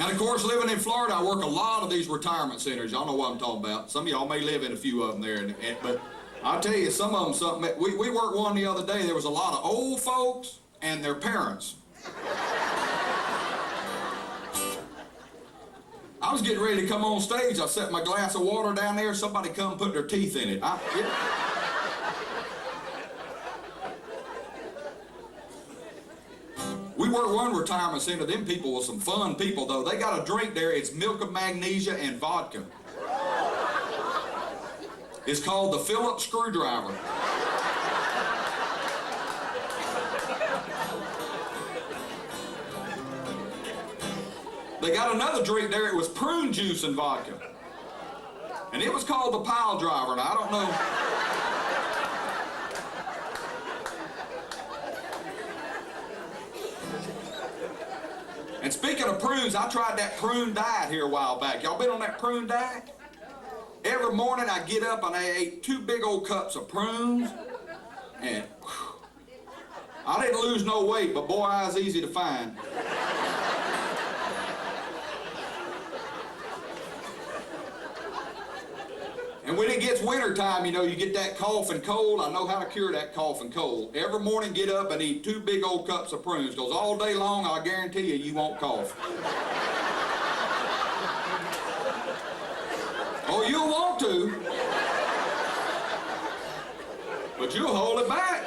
And of course, living in Florida, I work a lot of these retirement centers. Y'all know what I'm talking about. Some of y'all may live in a few of them there, but I'll tell you, some of them, something. We worked one the other day. There was a lot of old folks and their parents. I was getting ready to come on stage. I set my glass of water down there. Somebody come put their teeth in it. We work one retirement center. Them people were some fun people, though. They got a drink there. It's milk of magnesia and vodka. It's called the Phillips Screwdriver. They got another drink there. It was prune juice and vodka. And it was called the Pile Driver. Now, I don't know. And speaking of prunes, I tried that prune diet here a while back. Y'all been on that prune diet? Every morning I get up and I ate 2 big old cups of prunes. And whew, I didn't lose no weight, but boy, I was easy to find. And when it gets winter time, you know, you get that cough and cold. I know how to cure that cough and cold. Every morning get up and eat 2 big old cups of prunes, because all day long, I guarantee you, you won't cough. Oh, you'll want to, but you'll hold it back.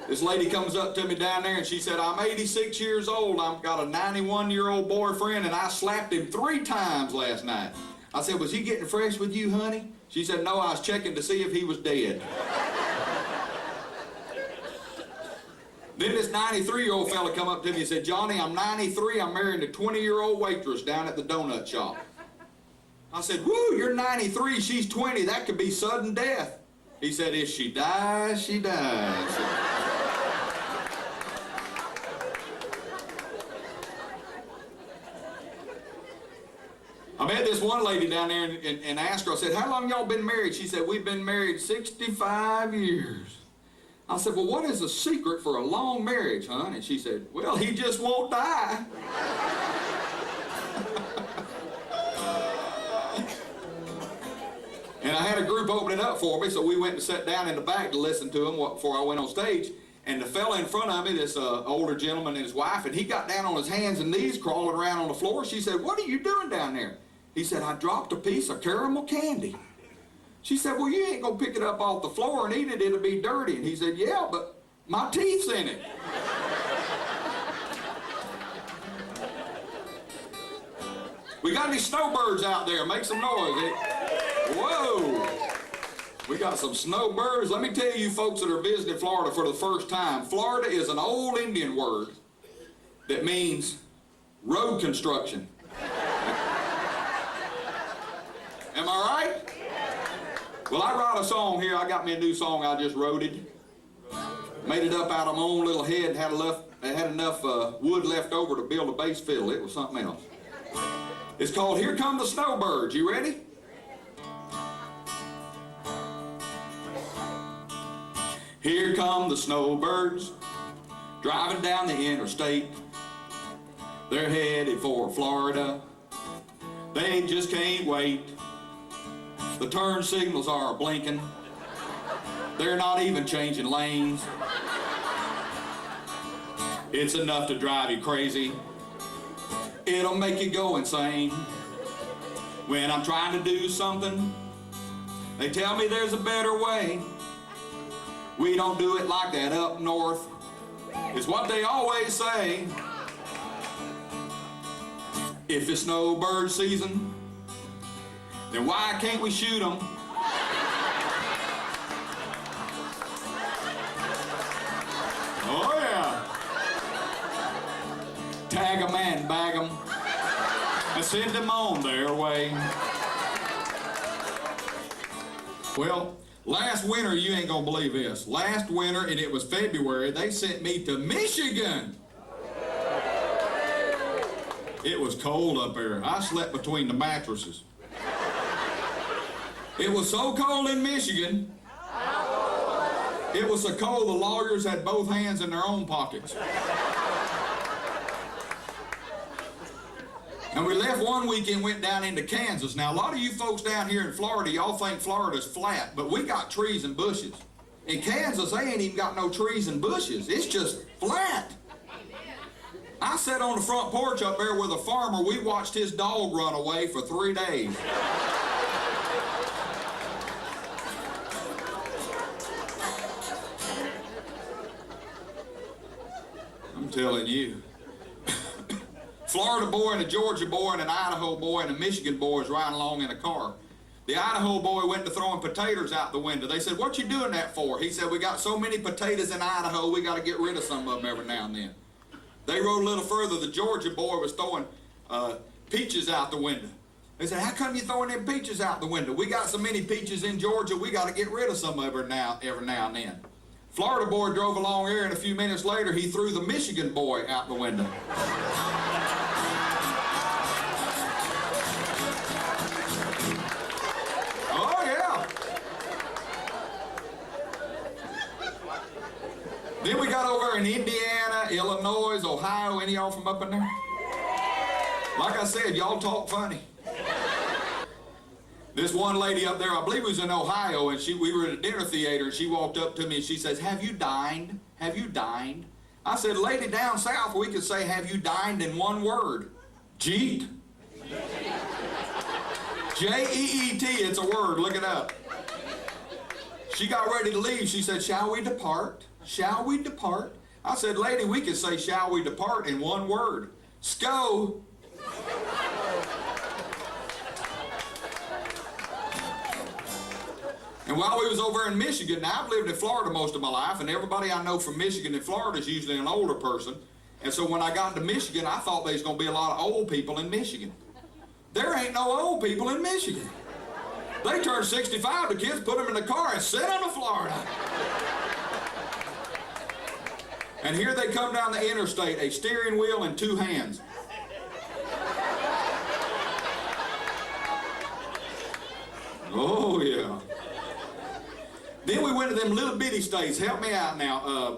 This lady comes up to me down there and she said, I'm 86 years old. I've got a 91-year-old boyfriend and I slapped him 3 times last night. I said, was he getting fresh with you, honey? She said, no, I was checking to see if he was dead. Then this 93-year-old fella come up to me and said, Johnny, I'm 93. I'm marrying a 20-year-old waitress down at the donut shop. I said, woo, you're 93. She's 20. That could be sudden death. He said, if she dies, she dies. I met this one lady down there and asked her, I said, how long y'all been married? She said, we've been married 65 years. I said, well, what is the secret for a long marriage, hon? And she said, well, he just won't die. And I had a group open it up for me, so we went and sat down in the back to listen to them before I went on stage. And the fella in front of me, this older gentleman and his wife, and he got down on his hands and knees crawling around on the floor. She said, what are you doing down there? He said, I dropped a piece of caramel candy. She said, well, you ain't gonna pick it up off the floor and eat it, it'll be dirty. And he said, yeah, but my teeth's in it. We got any snowbirds out there? Make some noise. Whoa. We got some snowbirds. Let me tell you folks that are visiting Florida for the first time, Florida is an old Indian word that means road construction. Am I right? Well, I write a song here. I got me a new song I just wrote it. Made it up out of my own little head. Had enough wood left over to build a bass fiddle. It was something else. It's called Here Come the Snowbirds. You ready? Here come the snowbirds, driving down the interstate. They're headed for Florida. They just can't wait. The turn signals are blinking. They're not even changing lanes. It's enough to drive you crazy. It'll make you go insane. When I'm trying to do something, they tell me there's a better way. We don't do it like that up north, is what they always say. If it's snowbird season, then why can't we shoot them? Oh yeah. Tag them and bag them and send them on their way. Well, last winter, you ain't gonna believe this. Last winter, and it was February, they sent me to Michigan. It was cold up there. I slept between the mattresses. It was so cold in Michigan, It was so cold the lawyers had both hands in their own pockets. And we left one weekend, went down into Kansas. Now, a lot of you folks down here in Florida, y'all think Florida's flat, but we got trees and bushes. In Kansas, they ain't even got no trees and bushes. It's just flat. I sat on the front porch up there with a farmer. We watched his dog run away for 3 days. I'm telling you. Florida boy and a Georgia boy and an Idaho boy and a Michigan boy is riding along in a car. The Idaho boy went to throwing potatoes out the window. They said, "What you doing that for?" He said, "We got so many potatoes in Idaho, we got to get rid of some of them every now and then." They rode a little further. The Georgia boy was throwing peaches out the window. They said, "How come you throwing them peaches out the window? We got so many peaches in Georgia, we got to get rid of some every now and then." Florida boy drove along here, and a few minutes later, he threw the Michigan boy out the window. Oh, yeah. Then we got over in Indiana, Illinois, Ohio. Any of y'all from up in there? Like I said, y'all talk funny. This one lady up there, I believe it was in Ohio, and we were at a dinner theater, and she walked up to me and she says, "Have you dined? Have you dined?" I said, "Lady, down south we could say, have you dined in one word? Jeet. J-E-E-T, it's a word, look it up." She got ready to leave. She said, "Shall we depart? Shall we depart?" I said, "Lady, we could say, shall we depart in one word. Sco." And while we was over in Michigan, now I've lived in Florida most of my life, and everybody I know from Michigan and Florida is usually an older person. And so when I got to Michigan, I thought there was going to be a lot of old people in Michigan. There ain't no old people in Michigan. They turn 65, the kids put them in the car and send them to Florida. And here they come down the interstate, a steering wheel and 2 hands. Oh, yeah. Then we went to them little bitty states. Help me out now.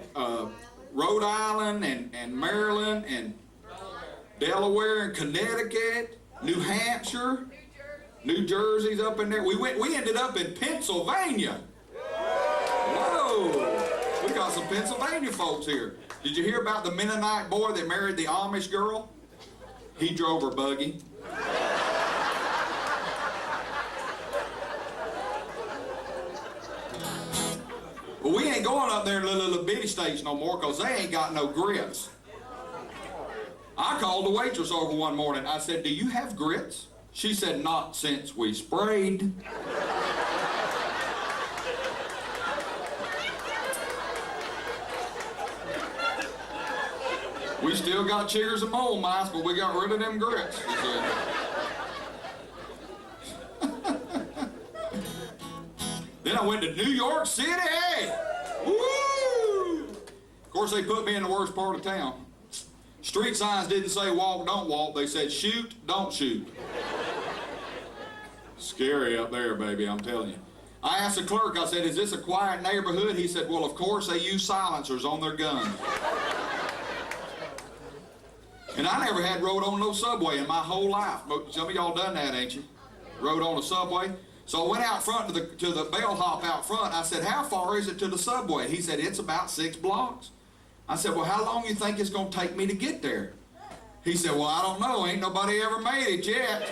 Rhode Island and Maryland and Delaware and Connecticut, New Hampshire, New Jersey's up in there. We ended up in Pennsylvania. Whoa! We got some Pennsylvania folks here. Did you hear about the Mennonite boy that married the Amish girl? He drove her buggy. Well, we ain't going up there in little bitty states no more because they ain't got no grits. I called the waitress over one morning. I said, "Do you have grits?" She said, "Not since we sprayed." "We still got chiggers and mole mice, but we got rid of them grits," she said. Then I went to New York City. Woo! Of course, they put me in the worst part of town. Street signs didn't say walk, don't walk. They said shoot, don't shoot. Scary up there, baby, I'm telling you. I asked the clerk, I said, "Is this a quiet neighborhood?" He said, "Well, of course, they use silencers on their guns." And I never had rode on no subway in my whole life. But some of y'all done that, ain't you? Rode on a subway. So I went out front to the bellhop out front. I said, "How far is it to the subway?" He said, "It's about 6 blocks." I said, "Well, how long you think it's going to take me to get there?" He said, "Well, I don't know. Ain't nobody ever made it yet."